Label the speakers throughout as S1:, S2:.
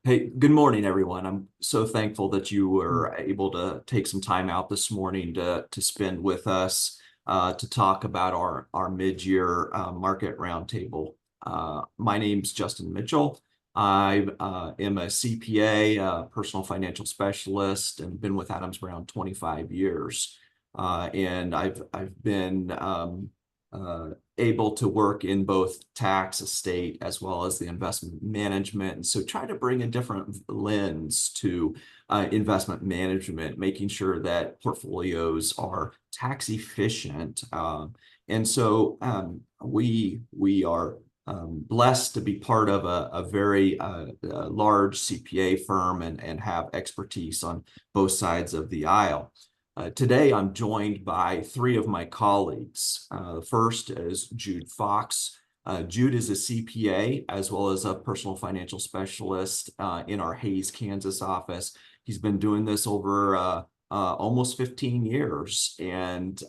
S1: Hey, good morning, everyone. I'm so thankful that you were able to take some time out this morning to spend with us to talk about our mid-year market roundtable. My name's Justin Mitchell. I am a CPA, personal financial specialist, and been with Adams around 25 years. And I've been able to work in both tax, estate, as well as the investment management. And so try to bring a different lens to investment management, making sure that portfolios are tax efficient. We are blessed to be part of a very large CPA firm and have expertise on both sides of the aisle. Today, I'm joined by three of my colleagues. The first is Jude Fox. Jude is a CPA as well as a personal financial specialist in our Hayes, Kansas office. He's been doing this over almost 15 years. And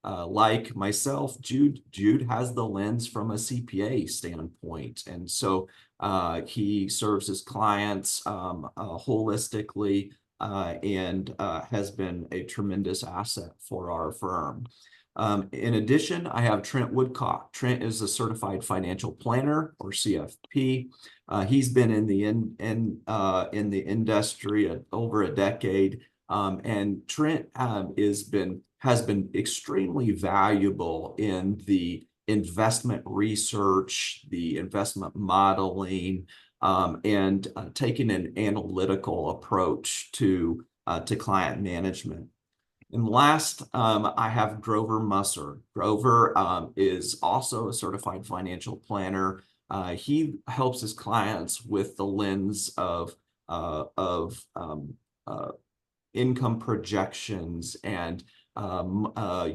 S1: like myself, Jude has the lens from a CPA standpoint. And so he serves his clients holistically and has been a tremendous asset for our firm. In addition, I have Trent Woodcock. Trent is a certified financial planner, or CFP. He's been in the industry over a decade, and Trent has been extremely valuable in the investment research, the investment modeling, and taking an analytical approach to client management. And last, I have Grover Musser. Grover is also a certified financial planner. He helps his clients with the lens of income projections and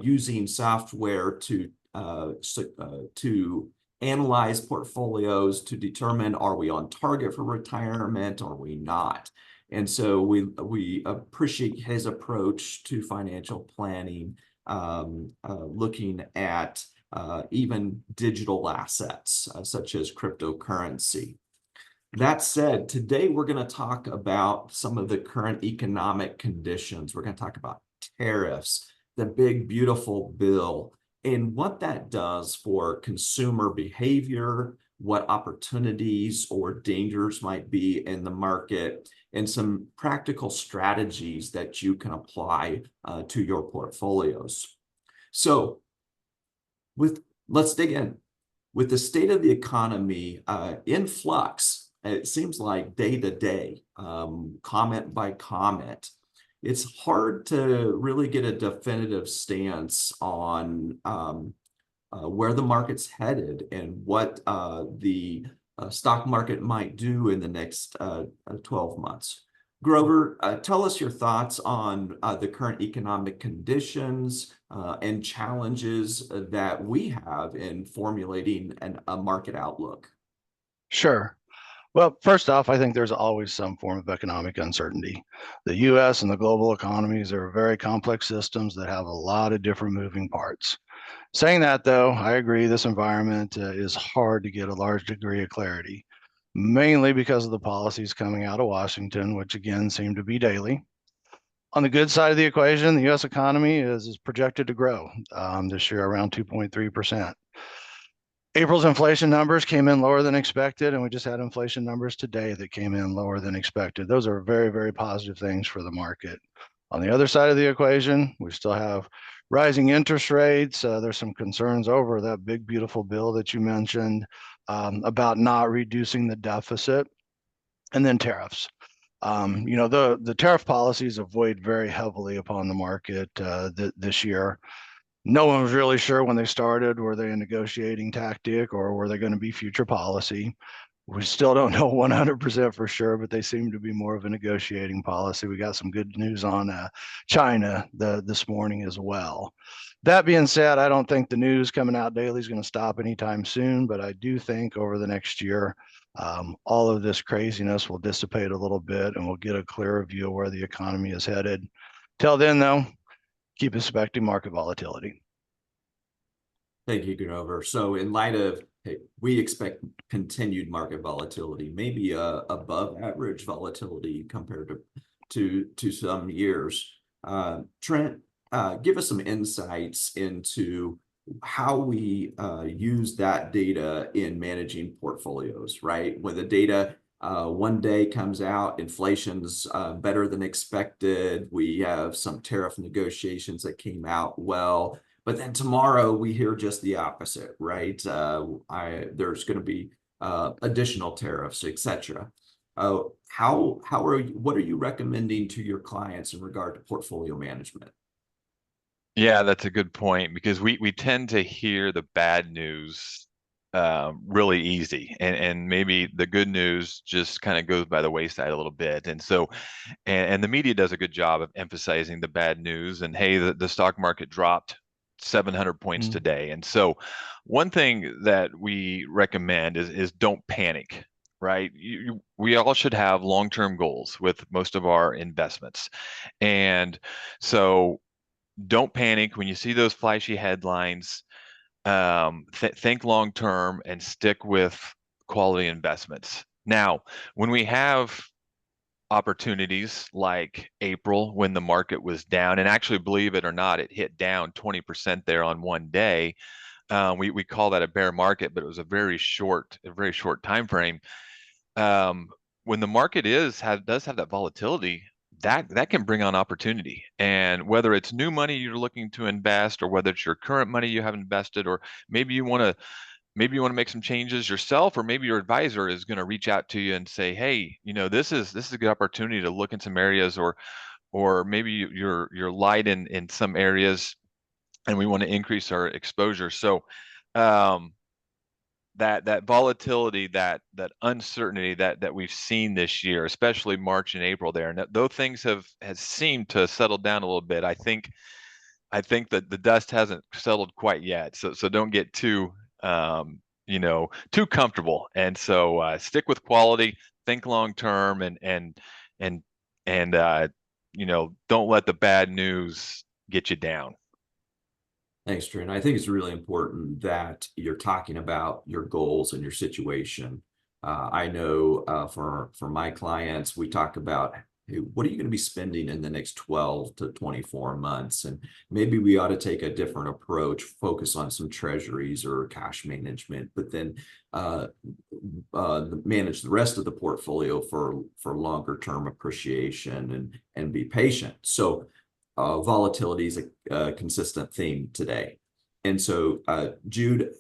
S1: using software to analyze portfolios to determine, are we on target for retirement, or are we not? And so we appreciate his approach to financial planning, looking at even digital assets such as cryptocurrency. That said, today we're going to talk about some of the current economic conditions. We're going to talk about tariffs, the big, beautiful bill, and what that does for consumer behavior, what opportunities or dangers might be in the market, and some practical strategies that you can apply to your portfolios. So let's dig in. With the state of the economy in flux, it seems like day to day, comment by comment, it's hard to really get a definitive stance on where the market's headed and what the stock market might do in the next 12 months. Grover, tell us your thoughts on the current economic conditions and challenges that we have in formulating a market outlook.
S2: Sure. Well, first off, I think there's always some form of economic uncertainty. The U.S. and the global economies are very complex systems that have a lot of different moving parts. Saying that, though, I agree this environment is hard to get a large degree of clarity, mainly because of the policies coming out of Washington, which again seem to be daily. On the good side of the equation, the U.S. economy is projected to grow this year around 2.3%. April's inflation numbers came in lower than expected, and we just had inflation numbers today that came in lower than expected. Those are very, very positive things for the market. On the other side of the equation, we still have rising interest rates. There's some concerns over that big, beautiful bill that you mentioned about not reducing the deficit, and then tariffs. The tariff policies have weighed very heavily upon the market this year. No one was really sure when they started. Were they a negotiating tactic, or were they going to be future policy? We still don't know 100% for sure, but they seem to be more of a negotiating policy. We got some good news on China this morning as well. That being said, I don't think the news coming out daily is going to stop anytime soon, but I do think over the next year, all of this craziness will dissipate a little bit and we'll get a clearer view of where the economy is headed. Till then, though, keep expecting market volatility.
S1: Thank you, Grover. So in light of hey, we expect continued market volatility, maybe above average volatility compared to some years. Trent, give us some insights into how we use that data in managing portfolios, right? When the data one day comes out, inflation's better than expected. We have some tariff negotiations that came out well. But then tomorrow we hear just the opposite, right? There's going to be additional tariffs, etc. What are you recommending to your clients in regard to portfolio management?
S3: Yeah, that's a good point because we tend to hear the bad news really easy, and maybe the good news just kind of goes by the wayside a little bit. And so, and the media does a good job of emphasizing the bad news. And hey, the stock market dropped 700 points today. And so, one thing that we recommend is don't panic. Right? We all should have long-term goals with most of our investments. And so don't panic when you see those flashy headlines. Think long term and stick with quality investments. Now, when we have opportunities like April when the market was down, and actually, believe it or not, it hit down 20% there on one day. We call that a bear market, but it was a very short time frame. When the market does have that volatility, that can bring on opportunity. And whether it's new money you're looking to invest, or whether it's your current money you have invested, or maybe you want to make some changes yourself, or maybe your advisor is going to reach out to you and say, hey, this is a good opportunity to look in some areas, or maybe you're light in some areas and we want to increase our exposure. So that volatility, that uncertainty that we've seen this year, especially March and April there, and though things have seemed to settle down a little bit, I think that the dust hasn't settled quite yet. So don't get too too comfortable. And so stick with quality, think long term, and don't let the bad news get you down.
S1: Thanks, Trent. I think it's really important that you're talking about your goals and your situation. I know for my clients, we talk about, hey, what are you going to be spending in the next 12 to 24 months? And maybe we ought to take a different approach, focus on some treasuries or cash management, but then manage the rest of the portfolio for longer term appreciation and be patient. So volatility is a consistent theme today. And so, Jude,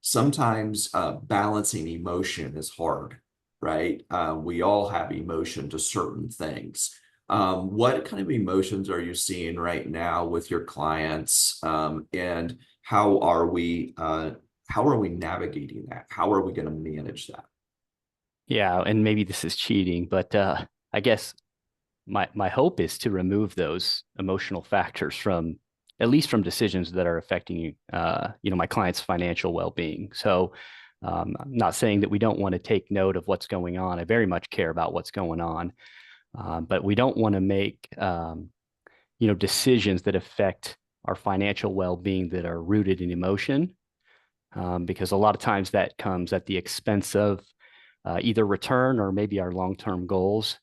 S1: sometimes balancing emotion is hard, right? We all have emotion to certain things. What kind of emotions are you seeing right now with your clients? And how are we navigating that? How are we going to manage that?
S4: Yeah, and maybe this is cheating, but I guess my hope is to remove those emotional factors from, at least from decisions that are affecting you, my client's financial well-being. So I'm not saying that we don't want to take note of what's going on. I very much care about what's going on, but we don't want to make decisions that affect our financial well-being that are rooted in emotion, because a lot of times that comes at the expense of either return or maybe our long-term goals.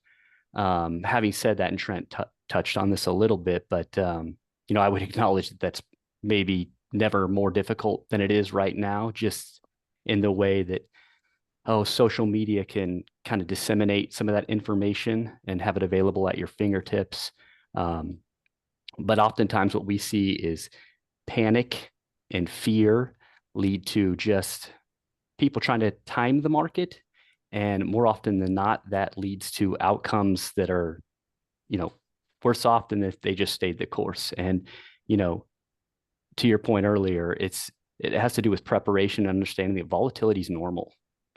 S4: Having said that, and Trent touched on this a little bit, but I would acknowledge that that's maybe never more difficult than it is right now, just in the way that social media can kind of disseminate some of that information and have it available at your fingertips. But oftentimes what we see is panic and fear lead to just people trying to time the market. And more often than not, that leads to outcomes that are, worse off than if they just stayed the course. And, to your point earlier, it has to do with preparation and understanding that volatility is normal,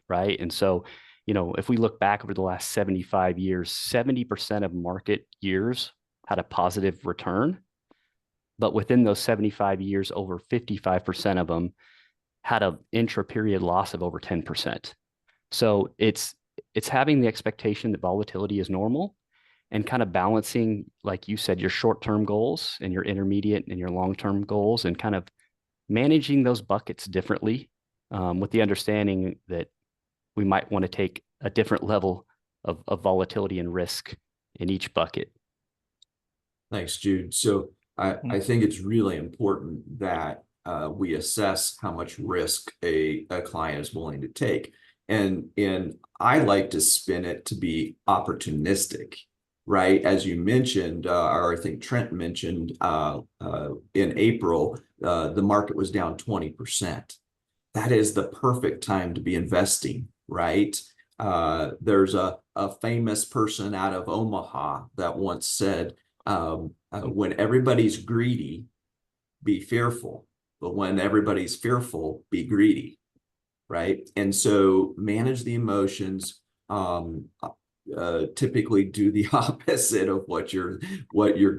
S4: right? And so, if we look back over the last 75 years, 70% of market years had a positive return. But within those 75 years, over 55% of them had an intra-period loss of over 10%. So it's having the expectation that volatility is normal and kind of balancing, like you said, your short-term goals and your intermediate and your long-term goals, and kind of managing those buckets differently with the understanding that we might want to take a different level of volatility and risk in each bucket.
S1: Thanks, Jude. So I think it's really important that we assess how much risk a client is willing to take. And I like to spin it to be opportunistic, right? As you mentioned, or I think Trent mentioned, in April, the market was down 20%. That is the perfect time to be investing, right? There's a famous person out of Omaha that once said, when everybody's greedy, be fearful. But when everybody's fearful, be greedy, right? And so manage the emotions, typically do the opposite of what your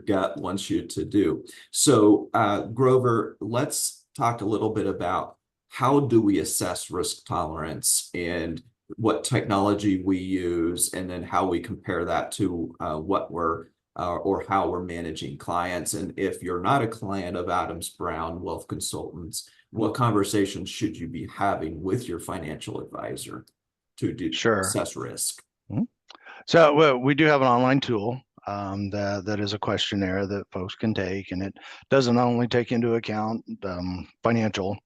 S1: gut wants you to do. So Grover, let's talk a little bit about how do we assess risk tolerance and what technology we use, and then how we compare that to what we're or how we're managing clients. And if you're not a client of Adams Brown Wealth Consultants, what conversations should you be having with your financial advisor to assess risk?
S2: So we do have an online tool that is a questionnaire that folks can take, and it doesn't only take into account financial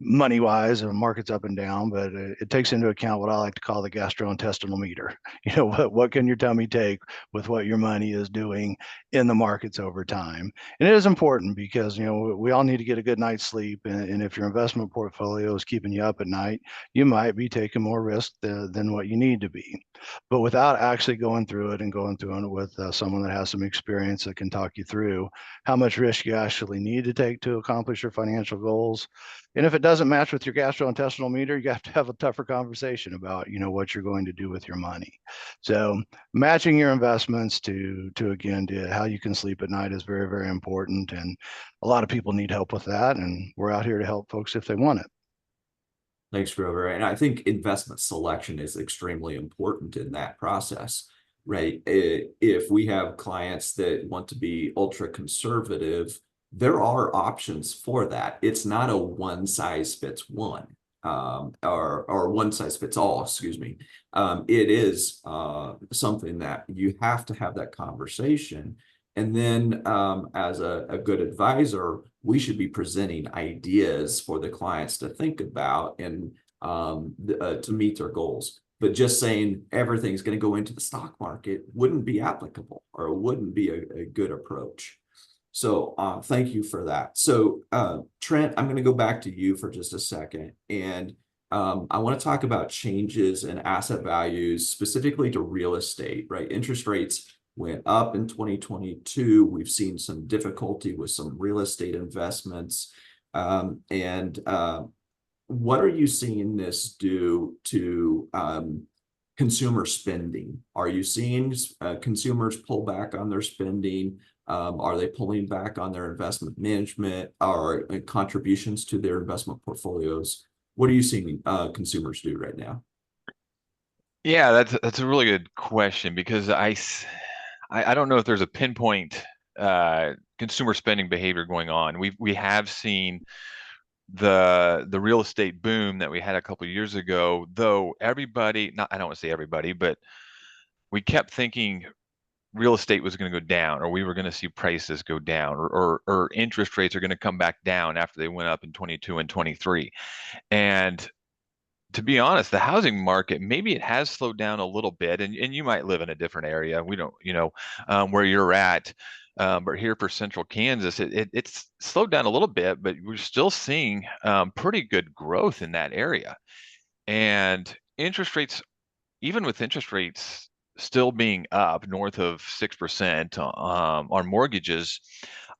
S2: money-wise and markets up and down, but it takes into account what I like to call the gastrointestinal meter. You know, what can your tummy take with what your money is doing in the markets over time? And it is important because, you know, we all need to get a good night's sleep. And if your investment portfolio is keeping you up at night, you might be taking more risk than what you need to be. But without actually going through it with someone that has some experience that can talk you through how much risk you actually need to take to accomplish your financial goals. And if it doesn't match with your gastrointestinal meter, you have to have a tougher conversation about, you know, what you're going to do with your money. So matching your investments to how you can sleep at night is very, very important. And a lot of people need help with that. And we're out here to help folks if they want it.
S1: Thanks, Grover. And I think investment selection is extremely important in that process, right? If we have clients that want to be ultra conservative, there are options for that. It's not a one size fits one, or one size fits all, excuse me. It is something that you have to have that conversation. And then as a good advisor, we should be presenting ideas for the clients to think about and to meet their goals. But just saying everything's going to go into the stock market wouldn't be applicable, or wouldn't be a good approach. So thank you for that. So Trent, I'm going to go back to you for just a second. And I want to talk about changes in asset values, specifically to real estate, right? Interest rates went up in 2022. We've seen some difficulty with some real estate investments. What are you seeing this do to consumer spending? Are you seeing consumers pull back on their spending? Are they pulling back on their investment management or contributions to their investment portfolios? What are you seeing consumers do right now?
S3: Yeah, that's a really good question, because I don't know if there's a pinpoint consumer spending behavior going on. We have seen the real estate boom that we had a couple of years ago, though everybody, I don't want to say everybody, but we kept thinking real estate was going to go down, or we were going to see prices go down, or interest rates are going to come back down after they went up in 22 and 23. And to be honest, the housing market, maybe it has slowed down a little bit, and you might live in a different area. We don't, where you're at. But here for Central Kansas, it's slowed down a little bit, but we're still seeing pretty good growth in that area. And interest rates, even with interest rates still being up north of 6% on mortgages,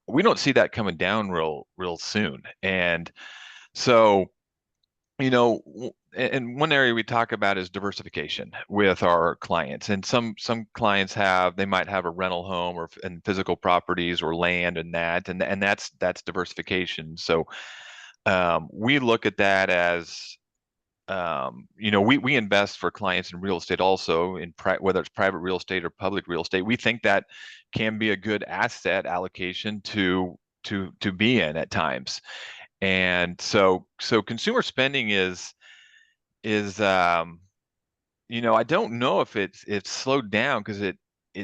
S3: we don't see that coming down real soon. And so, and one area we talk about is diversification with our clients. And some clients they might have a rental home and physical properties or land and that's diversification. So we look at that as we invest for clients in real estate also, whether it's private real estate or public real estate. We think that can be a good asset allocation to be in at times. And so consumer spending is I don't know if it's slowed down, because it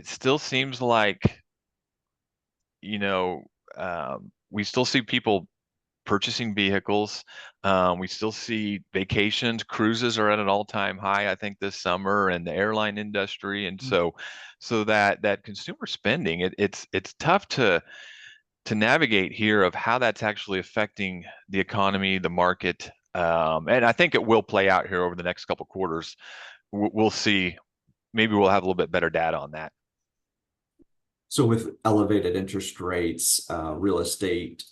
S3: still seems like, you know, we still see people purchasing vehicles. We still see vacations, cruises are at an all-time high, I think, this summer, and the airline industry. And so that consumer spending, it's tough to navigate here of how that's actually affecting the economy, the market. And I think it will play out here over the next couple quarters. We'll see. Maybe we'll have a little bit better data on that.
S1: So with elevated interest rates, real estate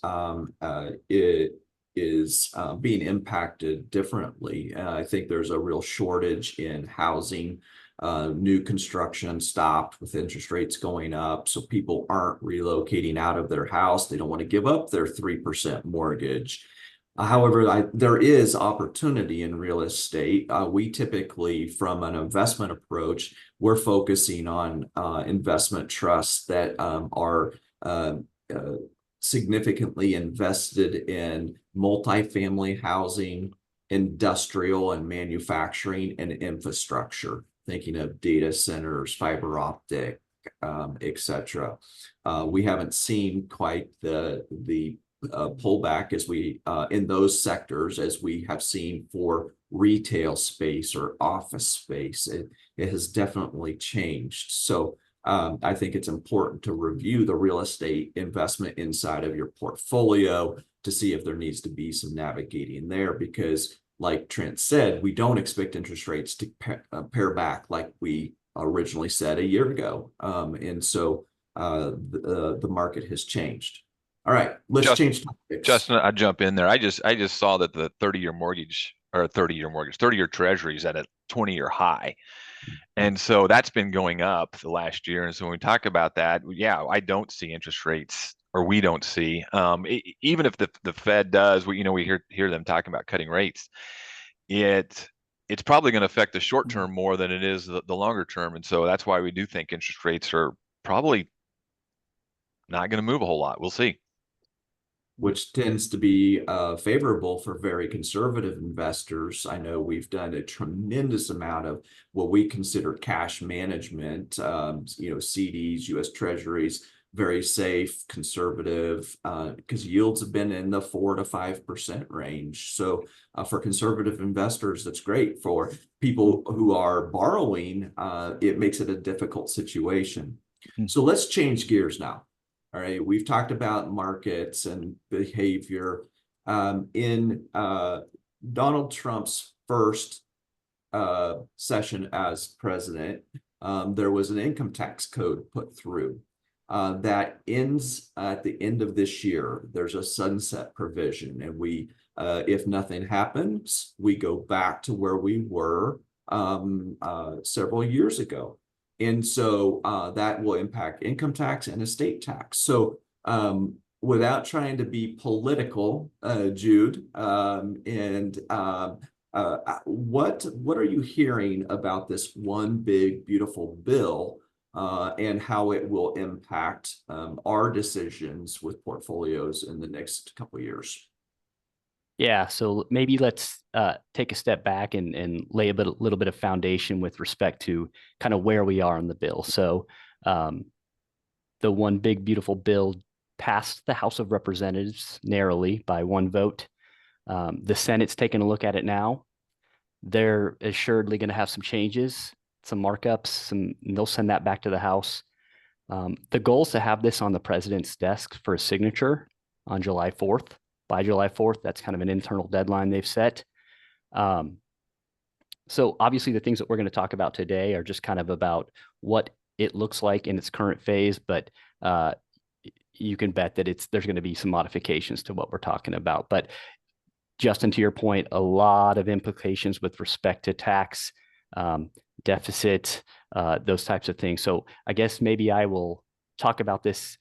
S1: it is being impacted differently. I think there's a real shortage in housing. New construction stopped with interest rates going up, so people aren't relocating out of their house. They don't want to give up their 3% mortgage. However, there is opportunity in real estate. We typically, from an investment approach, we're focusing on investment trusts that are significantly invested in multifamily housing, industrial and manufacturing, and infrastructure, thinking of data centers, fiber optic, etc. We haven't seen quite the pullback as we in those sectors as we have seen for retail space or office space. It has definitely changed. So I think it's important to review the real estate investment inside of your portfolio to see if there needs to be some navigating there, because like Trent said, we don't expect interest rates to pare back like we originally said a year ago. And so the market has changed. All right, let's change topics.
S3: Justin, I jump in there. I just saw that the 30-year treasury is at a 20-year high. And so that's been going up the last year. And so when we talk about that, yeah, I don't see interest rates, or we don't see, even if the Fed does, we hear them talking about cutting rates. It's probably going to affect the short term more than it is the longer term. And so that's why we do think interest rates are probably not going to move a whole lot. We'll see.
S1: Which tends to be favorable for very conservative investors. I know we've done a tremendous amount of what we consider cash management, CDs, U.S. Treasuries, very safe, conservative, because yields have been in the 4 to 5% range. So for conservative investors, that's great. For people who are borrowing, it makes it a difficult situation. So let's change gears now. All right, we've talked about markets and behavior. In Donald Trump's first session as president, there was an income tax code put through that ends at the end of this year. There's a sunset provision, and we, if nothing happens, we go back to where we were several years ago. And so that will impact income tax and estate tax. So without trying to be political, Jude, what are you hearing about this one big, beautiful bill and how it will impact our decisions with portfolios in the next couple of years?
S4: Yeah, so maybe let's take a step back and lay a little bit of foundation with respect to kind of where we are on the bill. So the one big, beautiful bill passed the House of Representatives narrowly by one vote. The Senate's taking a look at it now. They're assuredly going to have some changes, some markups, and they'll send that back to the House. The goal is to have this on the president's desk for a signature on July 4th. By July 4th, that's kind of an internal deadline they've set. So obviously the things that we're going to talk about today are just kind of about what it looks like in its current phase, but you can bet that there's going to be some modifications to what we're talking about. But Justin, to your point, a lot of implications with respect to tax, deficit, those types of things. So I guess maybe I will talk about this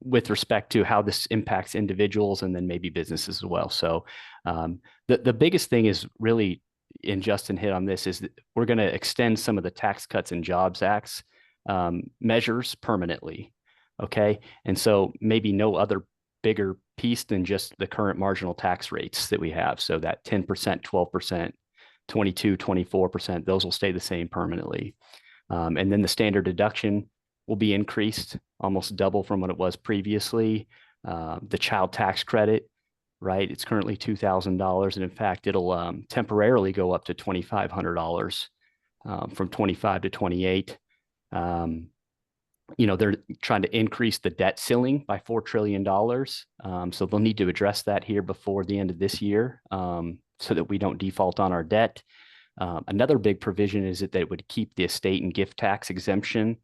S4: with respect to how this impacts individuals and then maybe businesses as well. So the biggest thing is really, and Justin hit on this, is that we're going to extend some of the Tax Cuts and Jobs Act's measures permanently. Okay. And so maybe no other bigger piece than just the current marginal tax rates that we have. So that 10%, 12%, 22, 24%, those will stay the same permanently. And then the standard deduction will be increased almost double from what it was previously. The child tax credit, right? It's currently $2,000. And in fact, it'll temporarily go up to $2,500 from 25 to 28. They're trying to increase the debt ceiling by $4 trillion. So they'll need to address that here before the end of this year so that we don't default on our debt. Another big provision is that they would keep the estate and gift tax exemption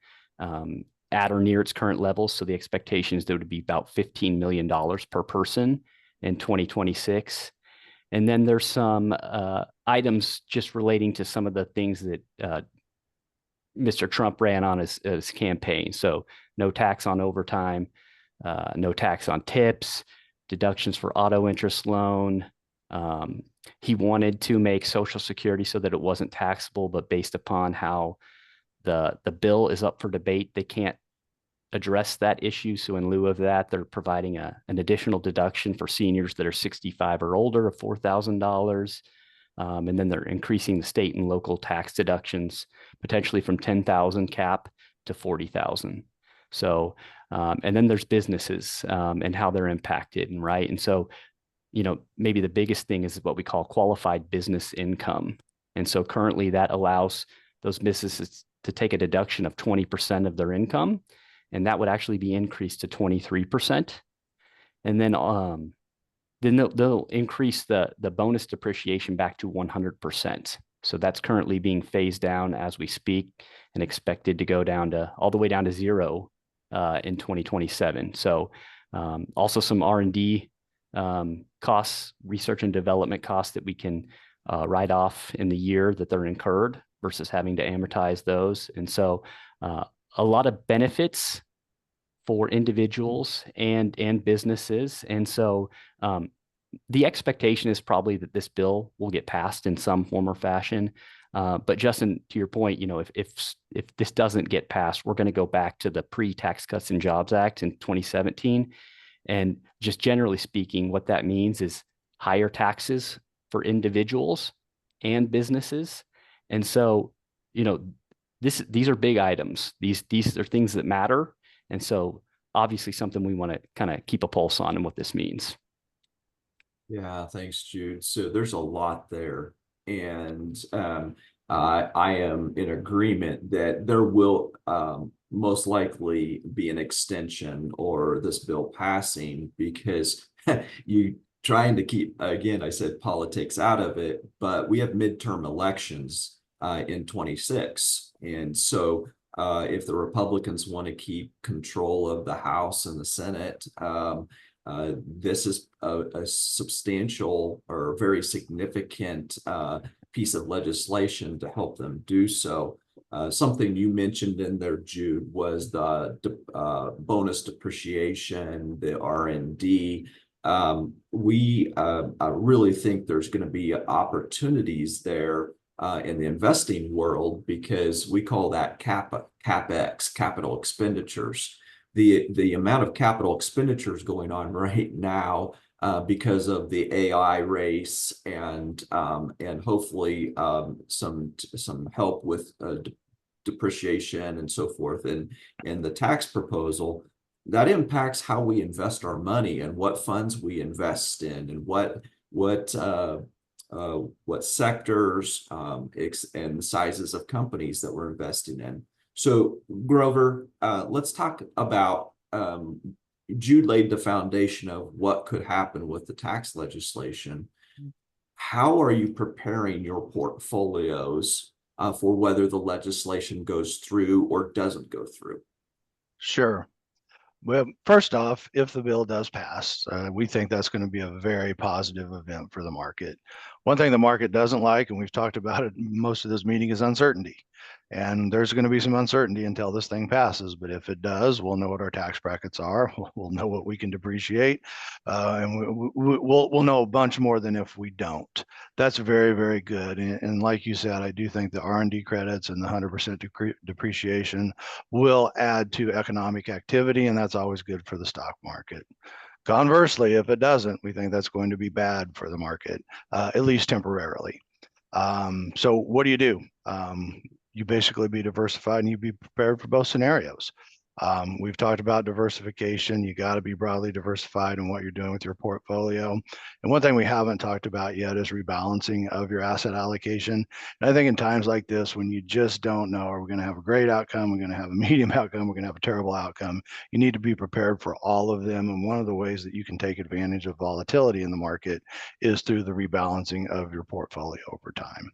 S4: at or near its current levels. So the expectation is there would be about $15 million per person in 2026. And then there's some items just relating to some of the things that Mr. Trump ran on his campaign. So no tax on overtime, no tax on tips, deductions for auto interest loan. He wanted to make Social Security so that it wasn't taxable, but based upon how the bill is up for debate, they can't address that issue. So in lieu of that, they're providing an additional deduction for seniors that are 65 or older of $4,000. And then they're increasing the state and local tax deductions potentially from 10,000 cap to 40,000. So, and then there's businesses and how they're impacted, and right. And so, maybe the biggest thing is what we call qualified business income. And so currently that allows those businesses to take a deduction of 20% of their income, and that would actually be increased to 23%. And then they'll increase the bonus depreciation back to 100%. So that's currently being phased down as we speak and expected to go down to all the way down to zero in 2027. So also some R&D costs, research and development costs that we can write off in the year that they're incurred versus having to amortize those. And so a lot of benefits for individuals and businesses. And so the expectation is probably that this bill will get passed in some form or fashion. But Justin, to your point, if this doesn't get passed, we're going to go back to the pre-Tax Cuts and Jobs Act in 2017. And just generally speaking, what that means is higher taxes for individuals and businesses. And so, these are big items. These are things that matter. And so obviously something we want to kind of keep a pulse on and what this means.
S1: Yeah, thanks, Jude. So there's a lot there. And I am in agreement that there will most likely be an extension or this bill passing, because you trying to keep, again, I said politics out of it, but we have midterm elections in 26. And so if the Republicans want to keep control of the House and the Senate, this is a substantial or very significant piece of legislation to help them do so. Something you mentioned in there, Jude, was the bonus depreciation, the R&D. We really think there's going to be opportunities there in the investing world, because we call that CapEx, capital expenditures. The amount of capital expenditures going on right now because of the AI race and hopefully some help with depreciation and so forth, and the tax proposal that impacts how we invest our money and what funds we invest in and what sectors and sizes of companies that we're investing in. So Grover, let's talk about, Jude laid the foundation of what could happen with the tax legislation. How are you preparing your portfolios for whether the legislation goes through or doesn't go through?
S2: Sure. Well, first off, if the bill does pass, we think that's going to be a very positive event for the market. One thing the market doesn't like, and we've talked about it most of this meeting, is uncertainty. And there's going to be some uncertainty until this thing passes. But if it does, we'll know what our tax brackets are. We'll know what we can depreciate. And we'll know a bunch more than if we don't. That's very, very good. And like you said, I do think the R&D credits and the 100% depreciation will add to economic activity. And that's always good for the stock market. Conversely, if it doesn't, we think that's going to be bad for the market, at least temporarily. So what do? You basically be diversified and you be prepared for both scenarios. We've talked about diversification. You got to be broadly diversified in what you're doing with your portfolio. And one thing we haven't talked about yet is rebalancing of your asset allocation. And I think in times like this, when you just don't know, are we going to have a great outcome? We're going to have a medium outcome. We're going to have a terrible outcome. You need to be prepared for all of them. And one of the ways that you can take advantage of volatility in the market is through the rebalancing of your portfolio over time.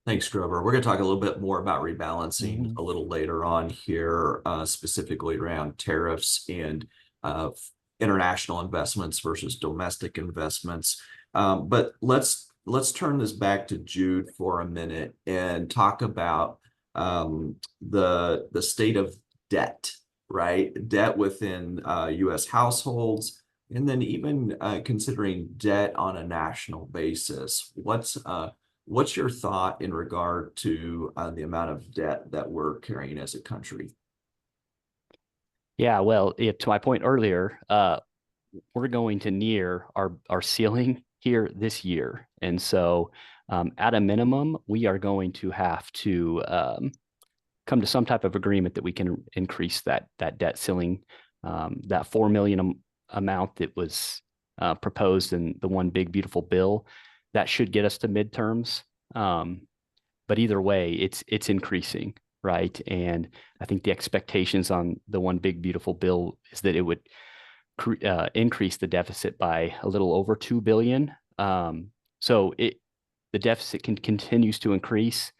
S1: Thanks, Grover. We're going to talk a little bit more about rebalancing a little later on here, specifically around tariffs and international investments versus domestic investments. But let's turn this back to Jude for a minute and talk about the state of debt, right? Debt within U.S. households, and then even considering debt on a national basis. What's your thought in regard to the amount of debt that we're carrying as a country?
S4: Yeah, well, to my point earlier, we're going to near our ceiling here this year. And so at a minimum, we are going to have to come to some type of agreement that we can increase that debt ceiling, that $4 million amount that was proposed in the one big beautiful bill. That should get us to midterms. But either way, it's increasing, right? And I think the expectations on the one big beautiful bill is that it would increase the deficit by a little over $2 billion. So the deficit continues to increase.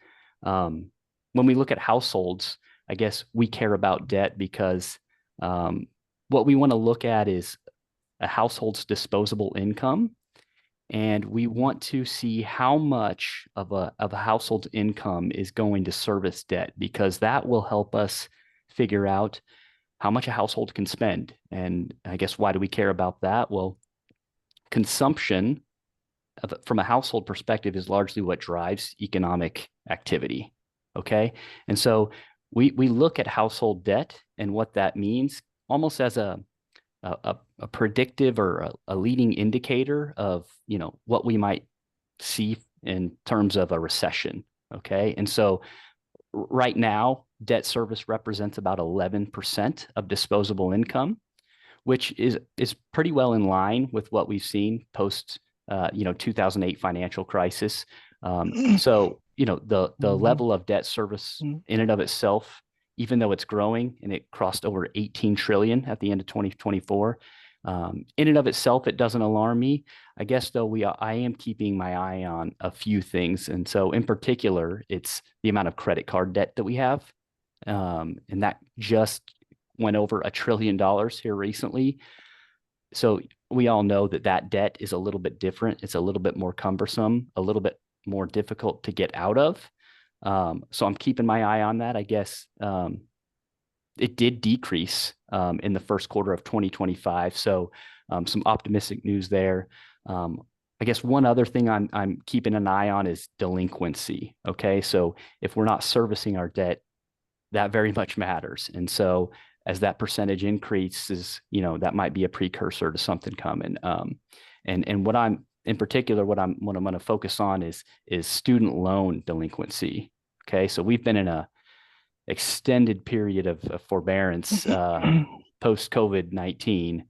S4: When we look at households, I guess we care about debt because what we want to look at is a household's disposable income. And we want to see how much of a household's income is going to service debt, because that will help us figure out how much a household can spend. And I guess, why do we care about that? Well, consumption from a household perspective is largely what drives economic activity. Okay. And so we look at household debt and what that means almost as a predictive or a leading indicator of, what we might see in terms of a recession. Okay. And so right now, debt service represents about 11% of disposable income, which is pretty well in line with what we've seen post 2008 financial crisis. So the level of debt service in and of itself, even though it's growing and it crossed over 18 trillion at the end of 2024, in and of itself, it doesn't alarm me. I guess, though, I am keeping my eye on a few things. And so in particular, it's the amount of credit card debt that we have. And that just went over $1 trillion here recently. So we all know that debt is a little bit different. It's a little bit more cumbersome, a little bit more difficult to get out of. So I'm keeping my eye on that. I guess it did decrease in the first quarter of 2025. So some optimistic news there. I guess one other thing I'm keeping an eye on is delinquency. Okay, so if we're not servicing our debt, that very much matters. And so as that percentage increases, that might be a precursor to something coming. And what I'm in particular, what I'm going to focus on is student loan delinquency. Okay, so we've been in a extended period of forbearance post COVID-19,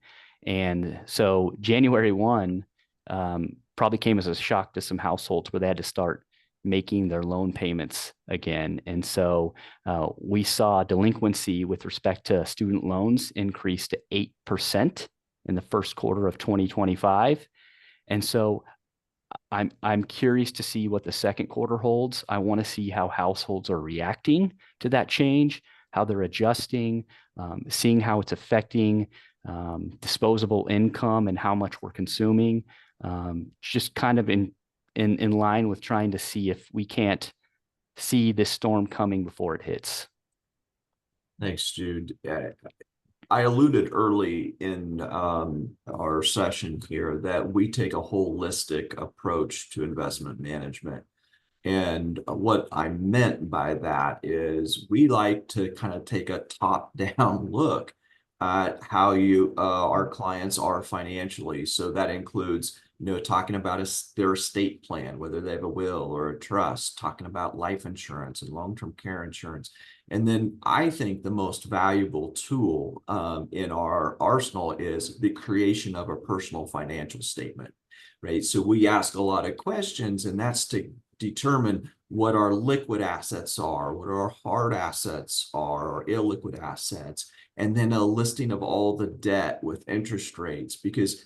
S4: and so January 1 probably came as a shock to some households where they had to start making their loan payments again. And so we saw delinquency with respect to student loans increase to 8% in the first quarter of 2025. And so I'm curious to see what the second quarter holds. I want to see how households are reacting to that change, how they're adjusting, seeing how it's affecting disposable income and how much we're consuming. Just kind of in line with trying to see if we can't see this storm coming before it hits.
S1: Thanks, Jude. I alluded early in our session here that we take a holistic approach to investment management. And what I meant by that is we like to kind of take a top-down look at how our clients are financially. So that includes, talking about their estate plan, whether they have a will or a trust, talking about life insurance and long-term care insurance. And then I think the most valuable tool in our arsenal is the creation of a personal financial statement, right? So we ask a lot of questions, and that's to determine what our liquid assets are, what our hard assets are, or illiquid assets, and then a listing of all the debt with interest rates. Because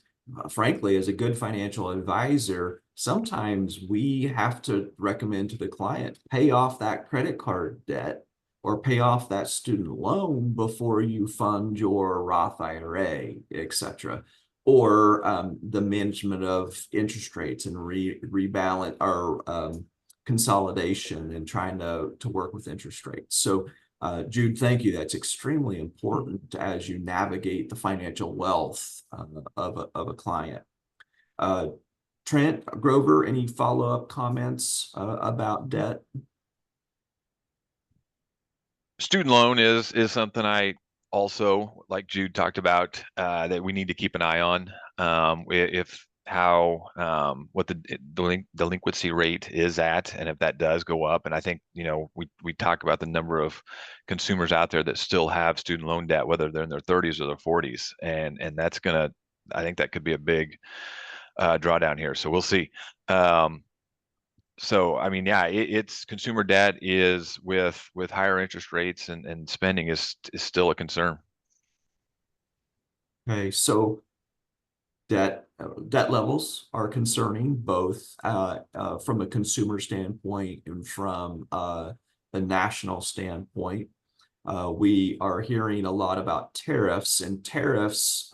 S1: frankly, as a good financial advisor, sometimes we have to recommend to the client, pay off that credit card debt or pay off that student loan before you fund your Roth IRA, et cetera. Or the management of interest rates and rebalance or consolidation and trying to work with interest rates. So Jude, thank you. That's extremely important as you navigate the financial wealth of a client. Trent, Grover, any follow-up comments about debt?
S3: Student loan is something I also, like Jude talked about, that we need to keep an eye on. If how what the delinquency rate is at, and if that does go up. And I think, we talk about the number of consumers out there that still have student loan debt, whether they're in their 30s or their 40s, and that's gonna, I think that could be a big drawdown here. So we'll see. So I mean, yeah, it's consumer debt is with higher interest rates and spending is still a concern.
S1: Okay, so debt levels are concerning, both from a consumer standpoint and from a national standpoint. We are hearing a lot about tariffs, and tariffs,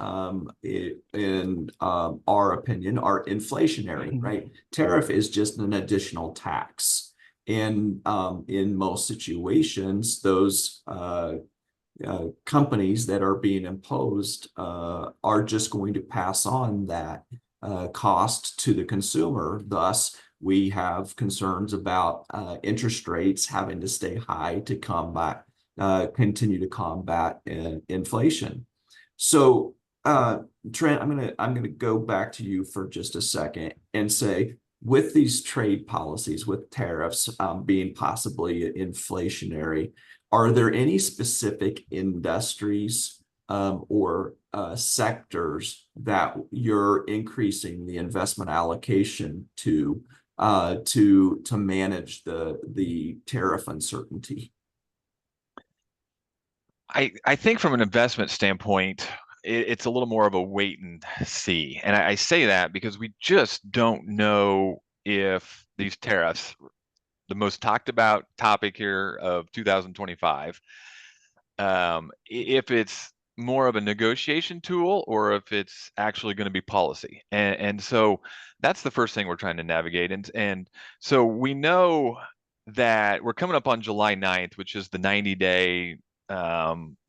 S1: in our opinion, are inflationary, right? Tariff is just an additional tax. And in most situations, those companies that are being imposed are just going to pass on that cost to the consumer. Thus, we have concerns about interest rates having to stay high to continue to combat inflation. So, Trent, I'm gonna go back to you for just a second and say, with these trade policies, with tariffs being possibly inflationary, are there any specific industries or sectors that you're increasing the investment allocation to manage the tariff uncertainty?
S3: I think from an investment standpoint, it's a little more of a wait and see. And I say that because we just don't know if these tariffs, the most talked about topic here of 2025, if it's more of a negotiation tool or if it's actually going to be policy. And so that's the first thing we're trying to navigate. And so we know that we're coming up on July 9th, which is the 90-day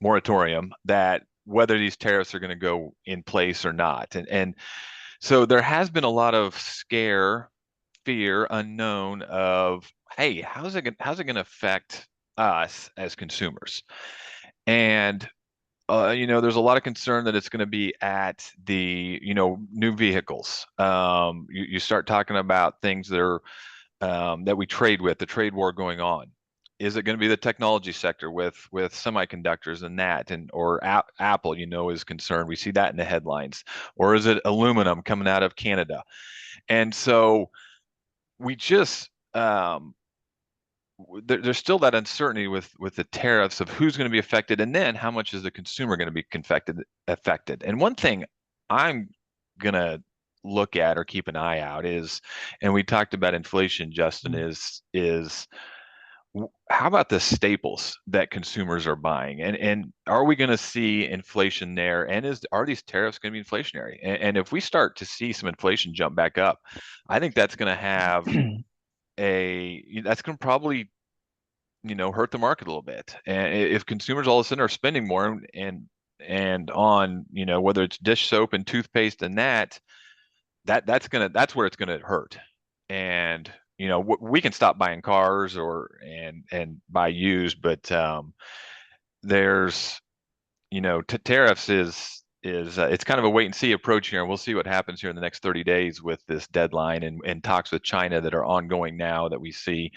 S3: moratorium, that whether these tariffs are going to go in place or not. And so there has been a lot of fear, unknown of, hey, how's it going to affect us as consumers? And there's a lot of concern that it's going to be at the, new vehicles. You start talking about things that are that we trade with, the trade war going on. Is it going to be the technology sector with semiconductors and that, or Apple, is concerned? We see that in the headlines. Or is it aluminum coming out of Canada? And so we just there's still that uncertainty with the tariffs of who's going to be affected, and then how much is the consumer going to be affected. And one thing I'm going to look at or keep an eye out is, and we talked about inflation, Justin, is how about the staples that consumers are buying, and are we going to see inflation there? And are these tariffs going to be inflationary? And if we start to see some inflation jump back up, I think that's going to have that's going to probably hurt the market a little bit. And if consumers all of a sudden are spending more and on whether it's dish soap and toothpaste and that's where it's going to hurt. And we can stop buying cars and buy used, but there's tariffs is it's kind of a wait and see approach here, and we'll see what happens here in the next 30 days with this deadline and talks with China that are ongoing now that we see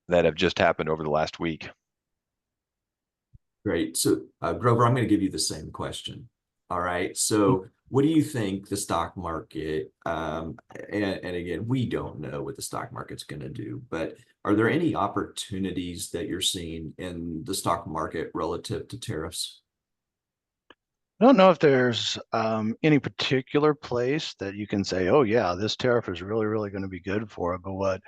S3: that have just happened over the last week.
S1: Great. So, Grover, I'm going to give you the same question. All right. So, what do you think the stock market, and again, we don't know what the stock market's going to do, but are there any opportunities that you're seeing in the stock market relative to tariffs?
S2: I don't know if there's any particular place that you can say, oh yeah, this tariff is really, really going to be good for it. But what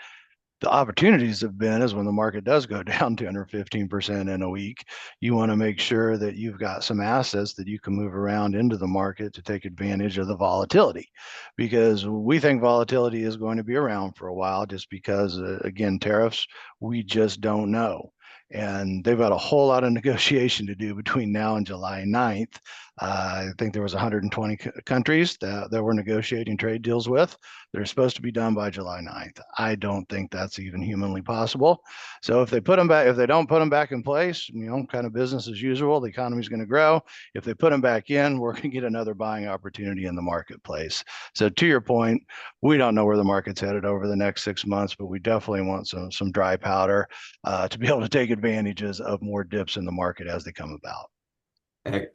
S2: the opportunities have been is when the market does go down 10 or 15% in a week, you want to make sure that you've got some assets that you can move around into the market to take advantage of the volatility, because we think volatility is going to be around for a while just because, again, tariffs, we just don't know. And they've got a whole lot of negotiation to do between now and July 9th. I think there was 120 countries that we're negotiating trade deals with. They're supposed to be done by July 9th. I don't think that's even humanly possible. So if they put them back, if they don't put them back in place, kind of business as usual, the economy's going to grow. If they put them back in, we're going to get another buying opportunity in the marketplace. So to your point, we don't know where the market's headed over the next 6 months, but we definitely want some dry powder to be able to take advantages of more dips in the market as they come about.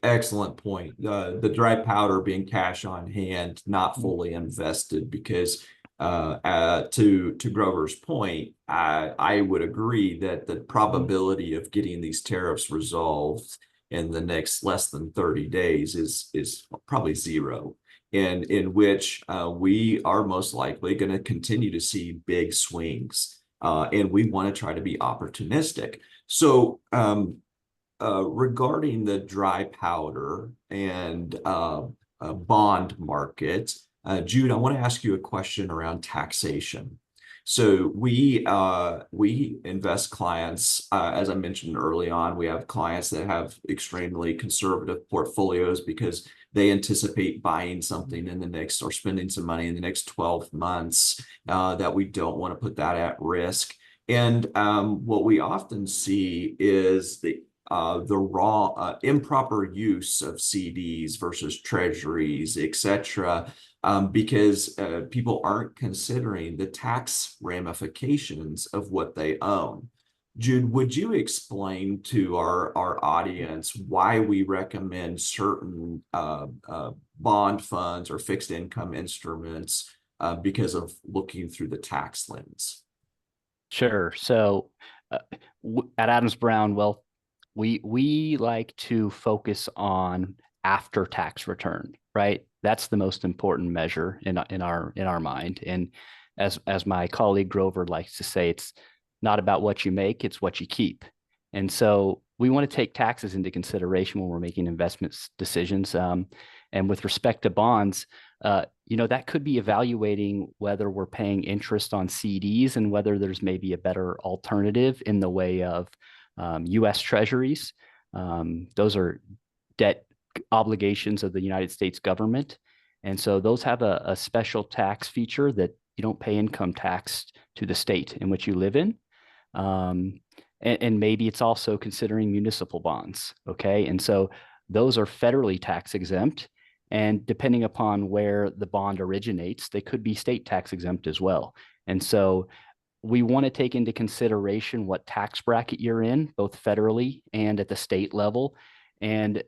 S1: Excellent point. The dry powder being cash on hand, not fully invested, because to Grover's point, I would agree that the probability of getting these tariffs resolved in the next less than 30 days is probably zero, and in which we are most likely going to continue to see big swings, and we want to try to be opportunistic. So regarding the dry powder and bond market, Jude, I want to ask you a question around taxation. So we invest clients, as I mentioned early on, we have clients that have extremely conservative portfolios because they anticipate buying something in the next, or spending some money in the next 12 months, that we don't want to put that at risk. And what we often see is the improper use of CDs versus treasuries, etc., because people aren't considering the tax ramifications of what they own. Jude, would you explain to our audience why we recommend certain bond funds or fixed income instruments because of looking through the tax lens?
S4: Sure. So at Adams Brown, well, we like to focus on after tax return, right? That's the most important measure in our mind. And as my colleague Grover likes to say, it's not about what you make, it's what you keep. And so we want to take taxes into consideration when we're making investment decisions. And with respect to bonds, that could be evaluating whether we're paying interest on CDs and whether there's maybe a better alternative in the way of U.S. Treasuries. Those are debt obligations of the United States government. And so those have a special tax feature that you don't pay income tax to the state in which you live in. And maybe it's also considering municipal bonds. Okay. And so those are federally tax exempt. And depending upon where the bond originates, they could be state tax exempt as well. And so we want to take into consideration what tax bracket you're in, both federally and at the state level. And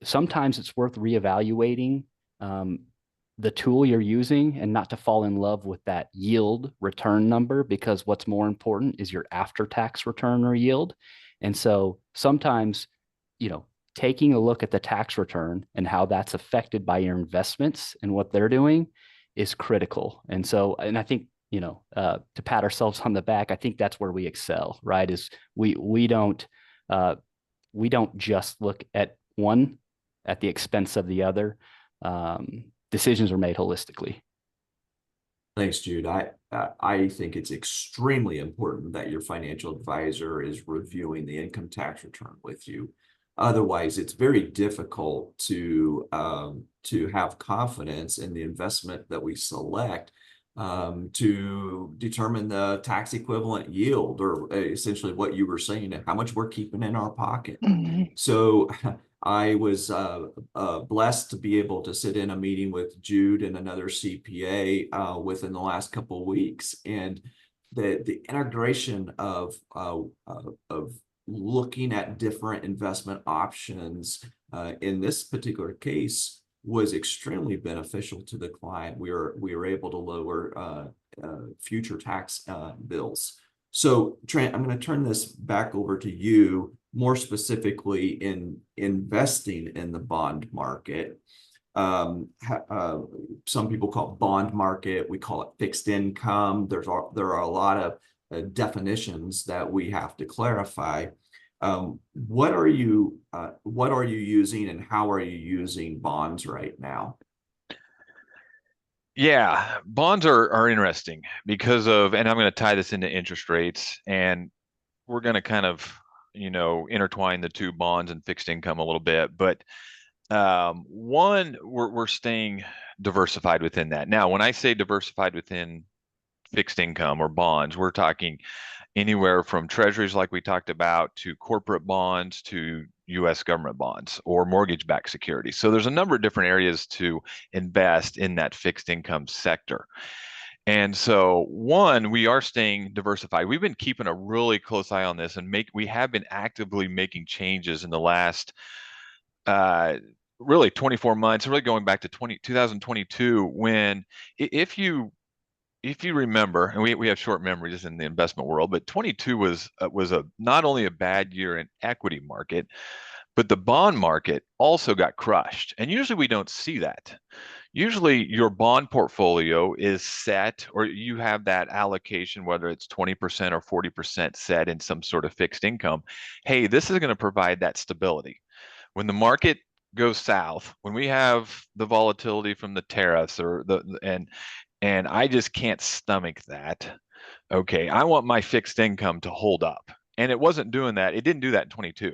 S4: sometimes it's worth reevaluating the tool you're using, and not to fall in love with that yield return number, because what's more important is your after-tax return or yield. And so sometimes, taking a look at the tax return and how that's affected by your investments and what they're doing is critical. And so, and I think, to pat ourselves on the back, I think that's where we excel, right? Is we don't just look at one at the expense of the other. Decisions are made holistically.
S1: Thanks, Jude. I think it's extremely important that your financial advisor is reviewing the income tax return with you. Otherwise, it's very difficult to have confidence in the investment that we select, to determine the tax equivalent yield, or essentially what you were saying, how much we're keeping in our pocket.
S2: Mm-hmm.
S1: So I was blessed to be able to sit in a meeting with Jude and another CPA within the last couple of weeks, and the integration of looking at different investment options in this particular case was extremely beneficial to the client. We were able to lower future tax bills. So Trent, I'm going to turn this back over to you, more specifically in investing in the bond market. Some people call it bond market. We call it fixed income. There are a lot of definitions that we have to clarify. What are you using, and how are you using bonds right now?
S3: Yeah, bonds are interesting because of, and I'm going to tie this into interest rates, and we're going to kind of, intertwine the two, bonds and fixed income, a little bit. But one, we're staying diversified within that. Now, when I say diversified within fixed income or bonds, we're talking anywhere from treasuries, like we talked about, to corporate bonds, to U.S. government bonds or mortgage-backed securities. So there's a number of different areas to invest in that fixed income sector. And so, one, we are staying diversified. We've been keeping a really close eye on this, and we have been actively making changes in the last really 24 months, really going back to 2022, when, if you remember, and we have short memories in the investment world, but 22 was not only a bad year in equity market, but the bond market also got crushed. And usually we don't see that. Usually your bond portfolio is set, or you have that allocation, whether it's 20% or 40% set in some sort of fixed income. Hey, this is going to provide that stability. When the market goes south, when we have the volatility from the tariffs and I just can't stomach that. Okay, I want my fixed income to hold up. And it wasn't doing that. It didn't do that in 22.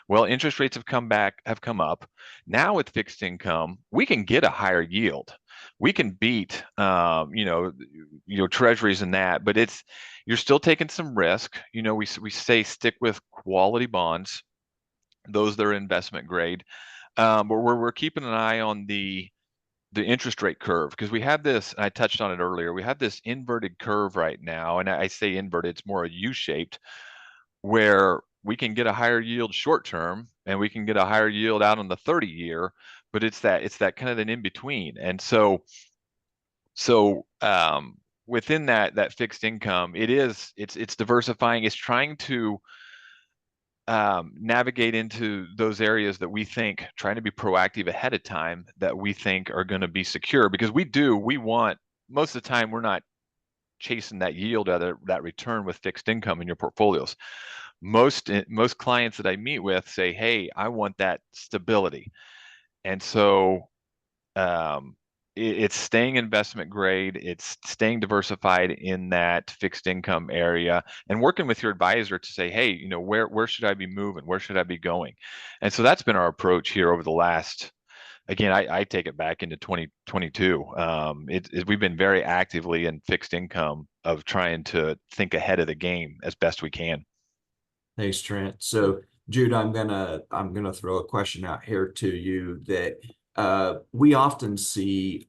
S3: Well, interest rates have come up. Now with fixed income, we can get a higher yield. We can beat, treasuries and that, but you're still taking some risk. We say stick with quality bonds, those that are investment grade. But we're keeping an eye on the interest rate curve, because we have this, I touched on it earlier, we have this inverted curve right now. And I say inverted, it's more a U-shaped, where we can get a higher yield short term and we can get a higher yield out on the 30-year, but it's that kind of an in between. And so within that fixed income, it's diversifying, it's trying to navigate into those areas that we think, trying to be proactive ahead of time, that we think are going to be secure, because we want, most of the time, we're not chasing that yield, that return with fixed income in your portfolios. Most clients that I meet with say, hey, I want that stability. And so it's staying investment grade, it's staying diversified in that fixed income area, and working with your advisor to say, hey, where should I be moving? Where should I be going? And so that's been our approach here over the last, again, I take it back into 2022. We've been very actively in fixed income, of trying to think ahead of the game as best we can.
S1: Thanks, Trent. So Jude, I'm gonna throw a question out here to you that we often see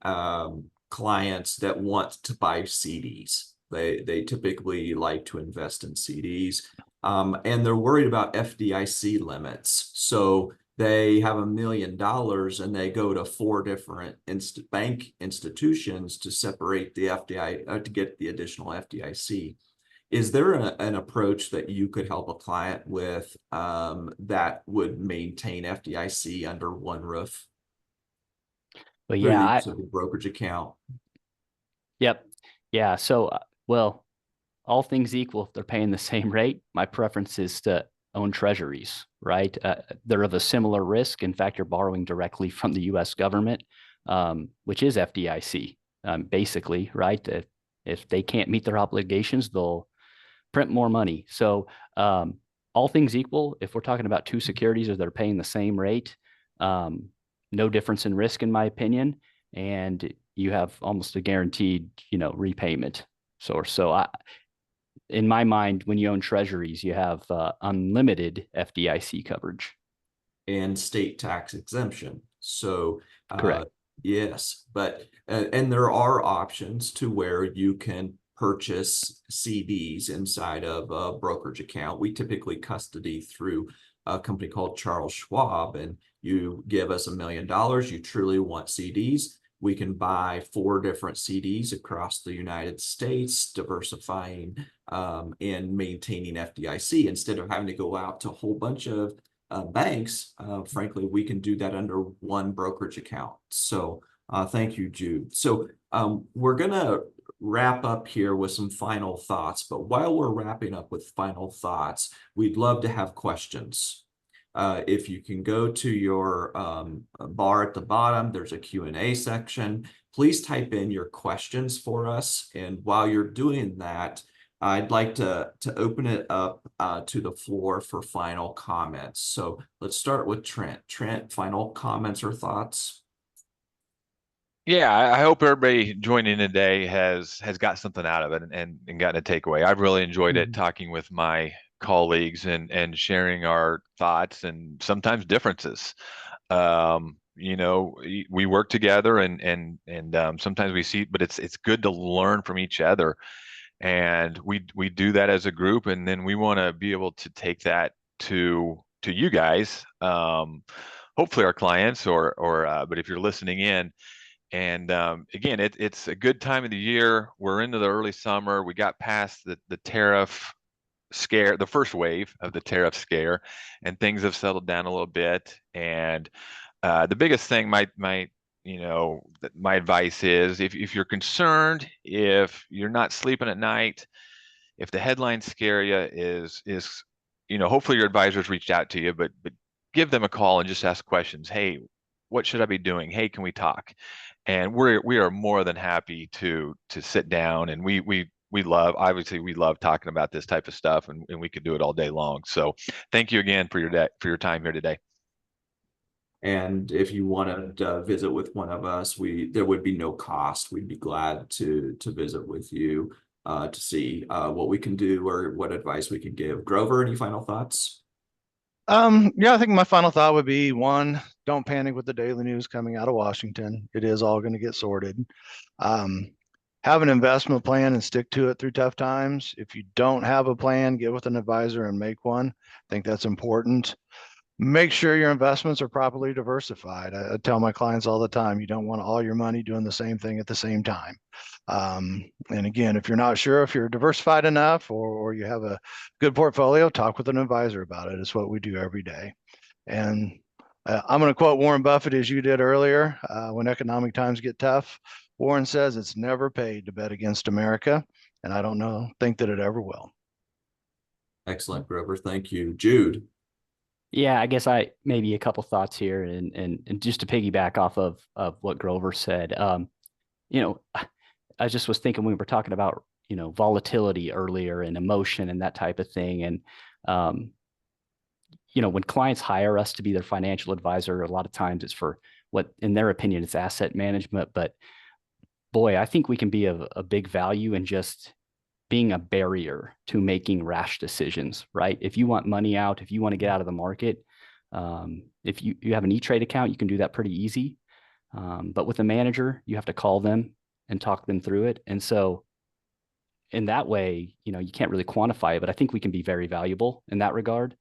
S1: clients that want to buy CDs. They typically like to invest in CDs, and they're worried about FDIC limits. So they have $1 million and they go to 4 different bank institutions to separate the FDIC to get the additional FDIC. Is there an approach that you could help a client with that would maintain FDIC under one roof?
S4: But yeah,
S1: the brokerage account.
S4: Yep. Yeah. So, well, all things equal, if they're paying the same rate, my preference is to own treasuries, right? They're of a similar risk. In fact, you're borrowing directly from the U.S. government, which is FDIC, basically, right? If they can't meet their obligations, they'll print more money. So all things equal, if we're talking about two securities that are paying the same rate, no difference in risk, in my opinion, and you have almost a guaranteed, repayment source. So in my mind, when you own treasuries, you have unlimited FDIC coverage.
S1: and state tax exemption. So
S4: Correct.
S1: yes, but and there are options to where you can purchase CDs inside of a brokerage account. We typically custody through a company called Charles Schwab, and you give us $1 million. You truly want CDs. We can buy 4 different CDs across the United States, diversifying and maintaining FDIC instead of having to go out to a whole bunch of banks. Frankly, we can do that under one brokerage account. So thank you, Jude. So we're going to wrap up here with some final thoughts. But while we're wrapping up with final thoughts, we'd love to have questions. If you can go to your bar at the bottom, there's a Q&A section. Please type in your questions for us. And while you're doing that, I'd like to open it up to the floor for final comments. So let's start with Trent. Trent, final comments or thoughts?
S3: Yeah, I hope everybody joining today has got something out of it and gotten a takeaway. I've really enjoyed it talking with my colleagues and sharing our thoughts and sometimes differences. You know, we work together and sometimes we see, but it's good to learn from each other. And we do that as a group, and then we want to be able to take that to you guys, hopefully our clients or but if you're listening in. And again, it's a good time of the year. We're into the early summer. We got past the tariff scare, the first wave of the tariff scare, and things have settled down a little bit. And the biggest thing, my advice is if you're concerned, if you're not sleeping at night, if the headlines scare you, is hopefully your advisors reached out to you, but give them a call and just ask questions. Hey, what should I be doing? Hey, can we talk? And we are more than happy to sit down, and we love talking about this type of stuff, and we could do it all day long. So thank you again for your time here today.
S1: And if you want to visit with one of us, there would be no cost. We'd be glad to visit with you to see what we can do or what advice we can give. Grover, any final thoughts?
S2: Yeah, I think my final thought would be, one, don't panic with the daily news coming out of Washington. It is all going to get sorted. Have an investment plan and stick to it through tough times. If you don't have a plan, get with an advisor and make one. I think that's important. Make sure your investments are properly diversified. I tell my clients all the time, you don't want all your money doing the same thing at the same time. And again, if you're not sure if you're diversified enough or you have a good portfolio, talk with an advisor about it. It's what we do every day. And I'm going to quote Warren Buffett, as you did earlier. When economic times get tough, Warren says it's never paid to bet against America. And I don't think that it ever will.
S1: Excellent, Grover. Thank you. Jude.
S4: Yeah, I guess maybe a couple thoughts here, and just to piggyback off of what Grover said. I just was thinking, we were talking about volatility earlier and emotion and that type of thing, and when clients hire us to be their financial advisor, a lot of times it's for what, in their opinion, it's asset management. But boy, I think we can be a big value in just being a barrier to making rash decisions, right? If you want money out, if you want to get out of the market, if you have an E-Trade account, you can do that pretty easy. But with a manager, you have to call them and talk them through it. And so in that way, you can't really quantify it, but I think we can be very valuable in that regard.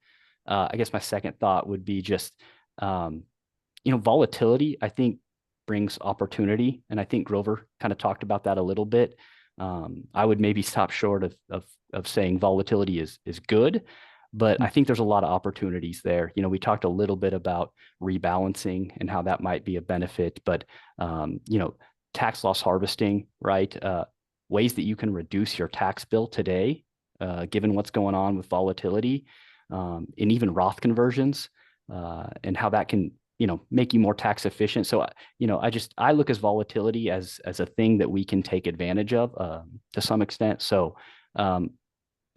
S4: I guess my second thought would be just, volatility, I think, brings opportunity. And I think Grover kind of talked about that a little bit. I would maybe stop short of saying volatility is good, but I think there's a lot of opportunities there. We talked a little bit about rebalancing and how that might be a benefit, but tax loss harvesting, right? Ways that you can reduce your tax bill today, given what's going on with volatility, and even Roth conversions, and how that can make you more tax efficient. So, I look at volatility as a thing that we can take advantage of to some extent. So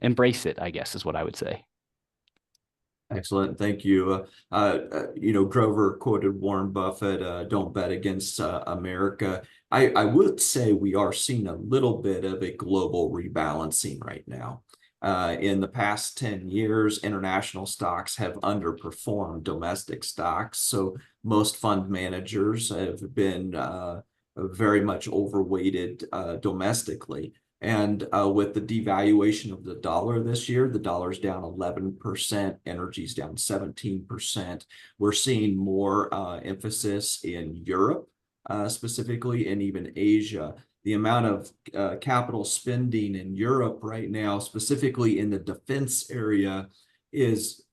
S4: embrace it, I guess, is what I would say.
S1: Excellent. Thank you. Grover quoted Warren Buffett, don't bet against America. I would say we are seeing a little bit of a global rebalancing right now. In the past 10 years, international stocks have underperformed domestic stocks. So most fund managers have been very much overweighted domestically. And with the devaluation of the dollar this year, the dollar's down 11%, energy's down 17%. We're seeing more emphasis in Europe, specifically, and even Asia. The amount of capital spending in Europe right now, specifically in the defense area, is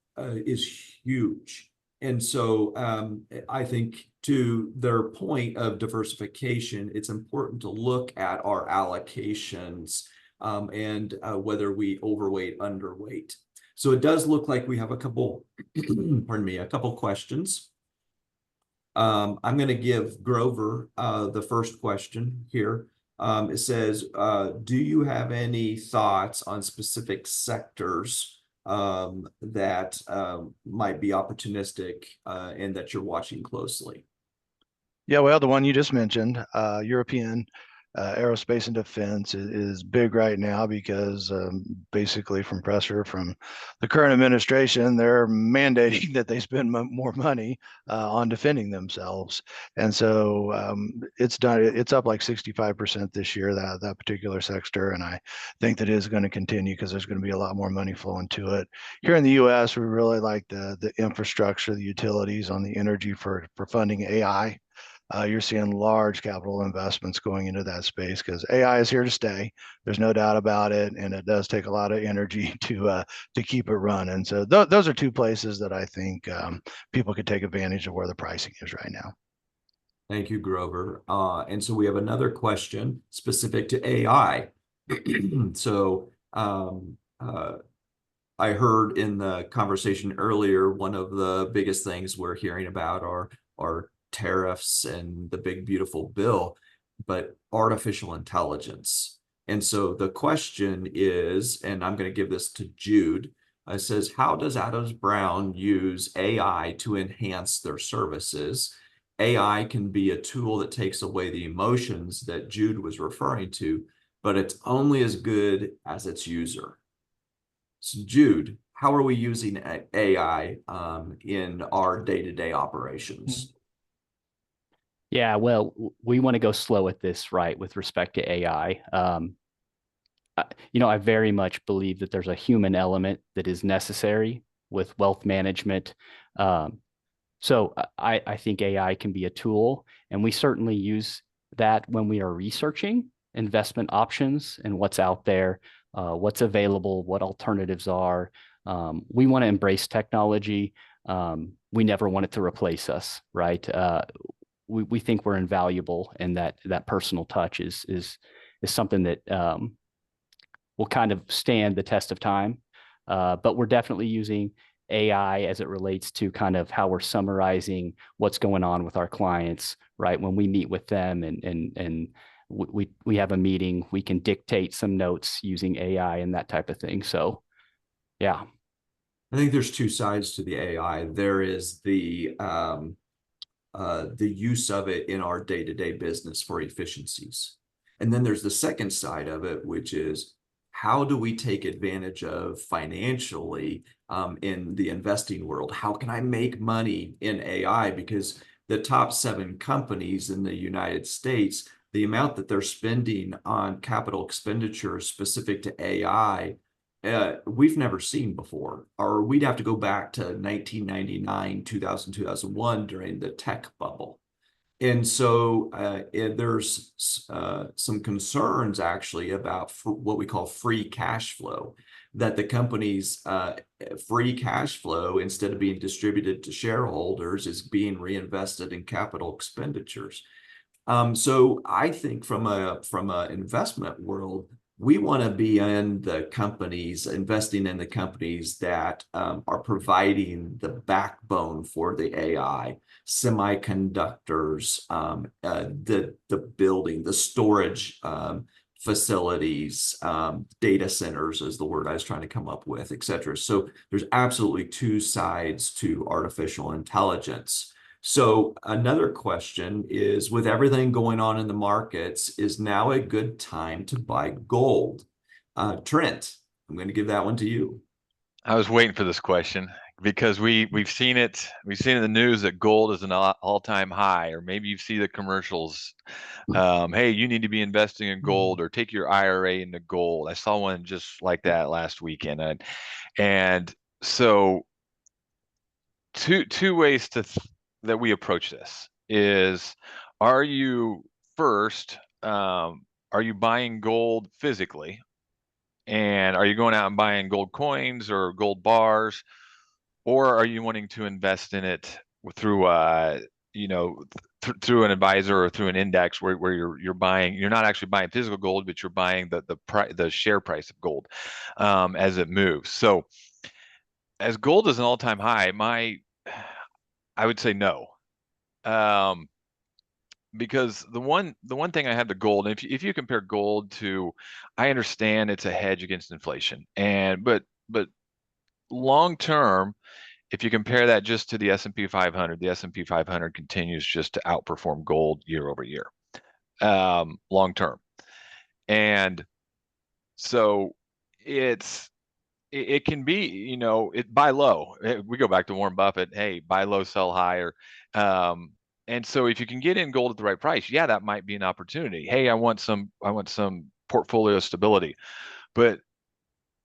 S1: huge. And so I think to their point of diversification, it's important to look at our allocations and whether we overweight, underweight. So it does look like we have a couple, pardon me, a couple questions. I'm going to give Grover the first question here. It says, do you have any thoughts on specific sectors that might be opportunistic and that you're watching closely?
S2: Yeah, well, the one you just mentioned, European aerospace and defense is big right now because basically from pressure from the current administration, they're mandating that they spend more money on defending themselves. And so it's up like 65% this year, that particular sector. And I think that is going to continue because there's going to be a lot more money flowing to it. Here in the US, we really like the infrastructure, the utilities on the energy for funding AI. You're seeing large capital investments going into that space because AI is here to stay. There's no doubt about it, and it does take a lot of energy to keep it running. So those are two places that I think people could take advantage of where the pricing is right now.
S1: Thank you, Grover. And so we have another question specific to AI. So I heard in the conversation earlier, one of the biggest things we're hearing about are tariffs and the big beautiful bill, but artificial intelligence. And so the question is, and I'm going to give this to Jude, it says, how does Adams Brown use AI to enhance their services? AI can be a tool that takes away the emotions that Jude was referring to, but it's only as good as its user. So Jude, how are we using AI in our day-to-day operations?
S4: Yeah, well, we want to go slow at this, right, with respect to AI. I very much believe that there's a human element that is necessary with wealth management. So I think AI can be a tool, and we certainly use that when we are researching investment options and what's out there, what's available, what alternatives are. We want to embrace technology. We never want it to replace us, right? We think we're invaluable, and that personal touch is something that will kind of stand the test of time. But we're definitely using AI as it relates to kind of how we're summarizing what's going on with our clients, right? When we meet with them and we have a meeting, we can dictate some notes using AI and that type of thing. So, yeah.
S1: I think there's two sides to the AI. There is the use of it in our day-to-day business for efficiencies. And then there's the second side of it, which is how do we take advantage of financially in the investing world? How can I make money in AI? Because the top 7 companies in the United States, the amount that they're spending on capital expenditures specific to AI, we've never seen before, or we'd have to go back to 1999, 2000, 2001 during the tech bubble. And so there's some concerns actually about what we call free cash flow, that the company's free cash flow, instead of being distributed to shareholders, is being reinvested in capital expenditures. So I think from an investment world, we want to be in the companies, investing in the companies that are providing the backbone for the AI, semiconductors, the building, the storage facilities, data centers is the word I was trying to come up with, et cetera. So there's absolutely two sides to artificial intelligence. So another question is, with everything going on in the markets, is now a good time to buy gold? Trent, I'm going to give that one to you.
S3: I was waiting for this question because we've seen it in the news that gold is an all-time high, or maybe you see the commercials. Hey, you need to be investing in gold, or take your IRA into gold. I saw one just like that last weekend, and so two ways that we approach this is: are you first, are you buying gold physically? And are you going out and buying gold coins or gold bars, or are you wanting to invest in it through through an advisor or through an index where you're buying, you're not actually buying physical gold, but you're buying the share price of gold as it moves. So as gold is an all-time high, I would say no. Because the one thing I have the gold, and if you compare gold to, I understand it's a hedge against inflation, but long term, if you compare that just to the S&P 500, the S&P 500 continues just to outperform gold year over year, long term. And so it can be, buy low. We go back to Warren Buffett, hey, buy low, sell higher. And so if you can get in gold at the right price, yeah, that might be an opportunity. Hey, I want some portfolio stability. But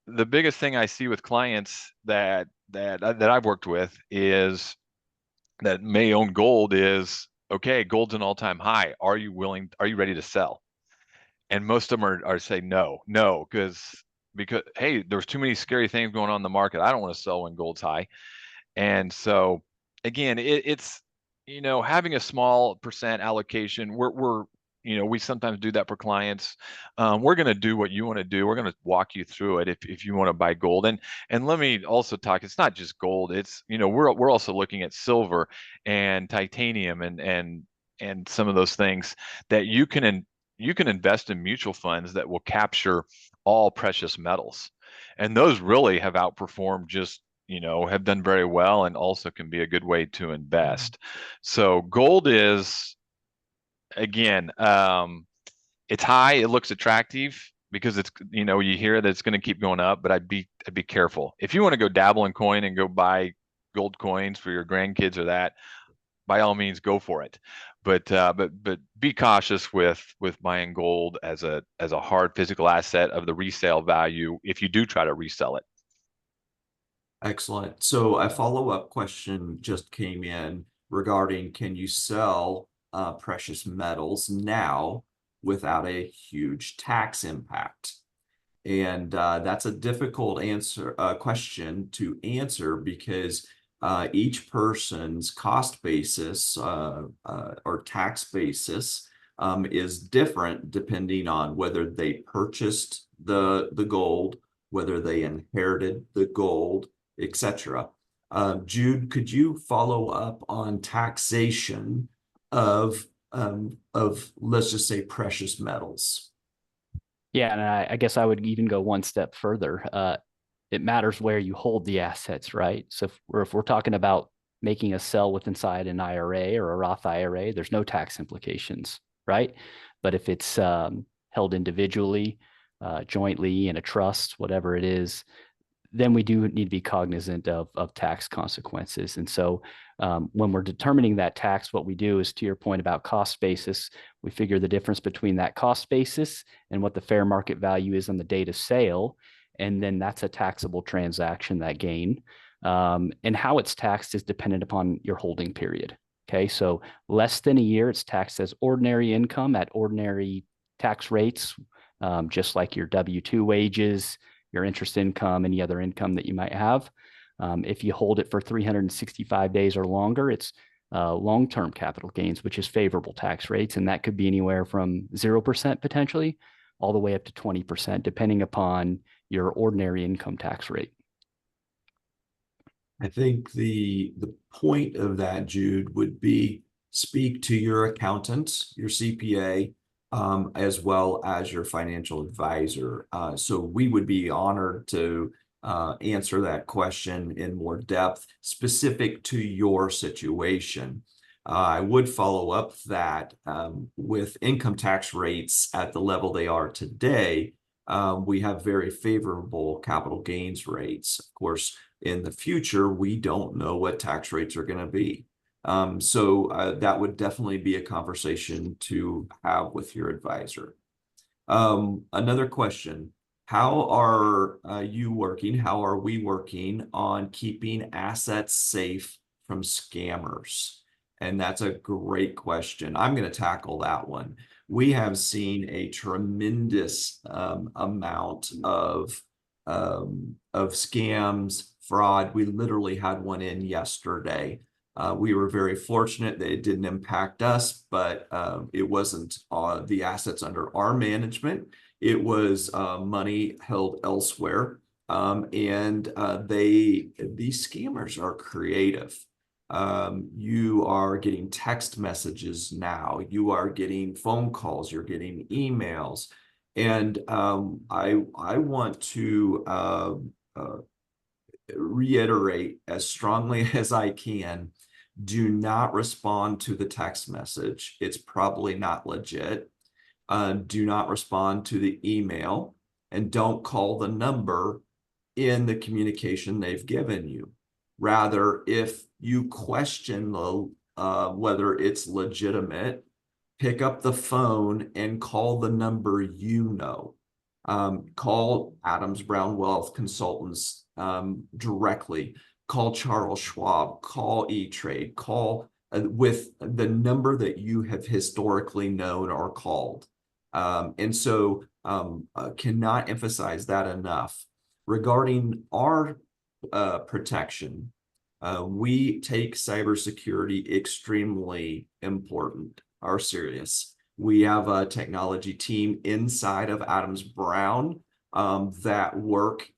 S3: the biggest thing I see with clients that I've worked with is that may own gold is, okay, gold's an all-time high. Are you ready to sell? And most of them are say no, because hey, there's too many scary things going on in the market. I don't want to sell when gold's high. And so again, it's having a small percent allocation. We sometimes do that for clients. We're going to do what you want to do. We're going to walk you through it if you want to buy gold. And let me also talk. It's not just gold. It's we're also looking at silver and titanium and some of those things that you can invest in mutual funds that will capture all precious metals, and those really have outperformed, just have done very well, and also can be a good way to invest. So gold is, again, it's high, it looks attractive because it's, you hear that it's going to keep going up, but I'd be careful. If you want to go dabble in coin and go buy gold coins for your grandkids or that, by all means, go for it. But be cautious with buying gold as a hard physical asset of the resale value if you do try to resell it.
S1: Excellent. So a follow-up question just came in regarding, can you sell precious metals now without a huge tax impact? And that's a difficult question to answer, because each person's cost basis or tax basis is different depending on whether they purchased the gold, whether they inherited the gold, etc. Jude, could you follow up on taxation of let's just say precious metals?
S4: Yeah, and I guess I would even go one step further. It matters where you hold the assets, right? So if we're talking about making a sell inside an IRA or a Roth IRA, there's no tax implications, right? But if it's held individually, jointly in a trust, whatever it is, then we do need to be cognizant of tax consequences. And so when we're determining that tax, what we do is, to your point about cost basis, we figure the difference between that cost basis and what the fair market value is on the date of sale. And then that's a taxable transaction, that gain. And how it's taxed is dependent upon your holding period. Okay, so less than a year, it's taxed as ordinary income at ordinary tax rates, just like your W-2 wages, your interest income, any other income that you might have. If you hold it for 365 days or longer, it's long-term capital gains, which is favorable tax rates. And that could be anywhere from 0% potentially all the way up to 20%, depending upon your ordinary income tax rate.
S1: I think the point of that, Jude, would be speak to your accountant, your CPA, as well as your financial advisor. So we would be honored to answer that question in more depth, specific to your situation. I would follow up that with income tax rates at the level they are today, We have very favorable capital gains rates. Of course, in the future, we don't know what tax rates are going to be. So that would definitely be a conversation to have with your advisor. Another question. How are you working? How are we working on keeping assets safe from scammers? And that's a great question. I'm going to tackle that one. We have seen a tremendous amount of scams, fraud. We literally had one in yesterday. We were very fortunate that it didn't impact us, but it wasn't the assets under our management. It was money held elsewhere. And these scammers are creative. You are getting text messages now. You are getting phone calls. You're getting emails. And I want to reiterate as strongly as I can, do not respond to the text message. It's probably not legit. Do not respond to the email, and don't call the number in the communication they've given you. Rather, if you question whether it's legitimate, pick up the phone and call the number you know. Call Adams Brown Wealth Consultants directly. Call Charles Schwab, call E-Trade, call with the number that you have historically known or called. And so cannot emphasize that enough. Regarding our protection, we take cybersecurity extremely important, are serious. We have a technology team inside of Adams Brown that work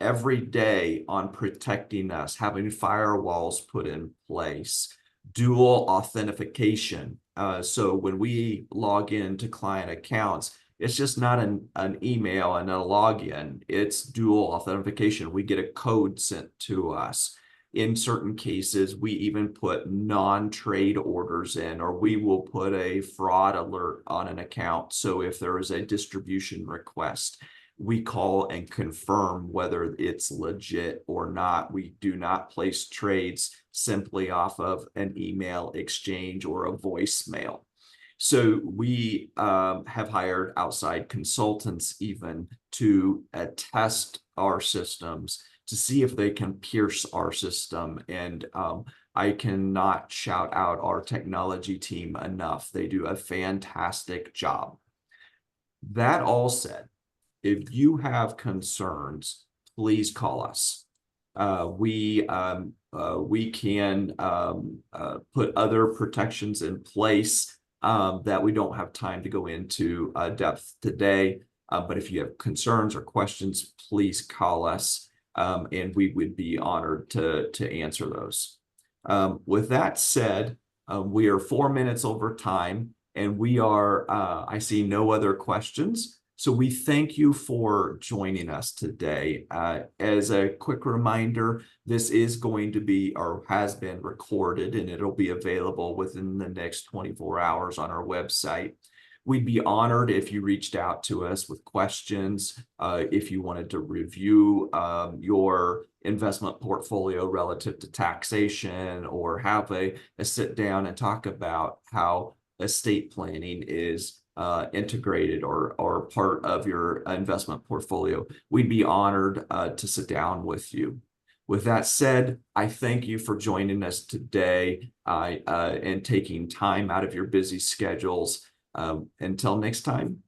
S1: every day on protecting us, having firewalls put in place, dual authentication. So when we log into client accounts, it's just not an email and a login. It's dual authentication. We get a code sent to us. In certain cases, we even put non-trade orders in, or we will put a fraud alert on an account. So if there is a distribution request, we call and confirm whether it's legit or not. We do not place trades simply off of an email exchange or a voicemail. So we have hired outside consultants even to test our systems to see if they can pierce our system. And I cannot shout out our technology team enough. They do a fantastic job. That all said, if you have concerns, please call us. We can put other protections in place that we don't have time to go into depth today. But if you have concerns or questions, please call us, and we would be honored to answer those. With that said, we are 4 minutes over time, and we are, I see no other questions. So we thank you for joining us today. As a quick reminder, this is going to be, or has been, recorded, and it'll be available within the next 24 hours on our website. We'd be honored if you reached out to us with questions, if you wanted to review your investment portfolio relative to taxation, or have a sit down and talk about how estate planning is integrated or part of your investment portfolio. We'd be honored to sit down with you. With that said, I thank you for joining us today and taking time out of your busy schedules. Until next time.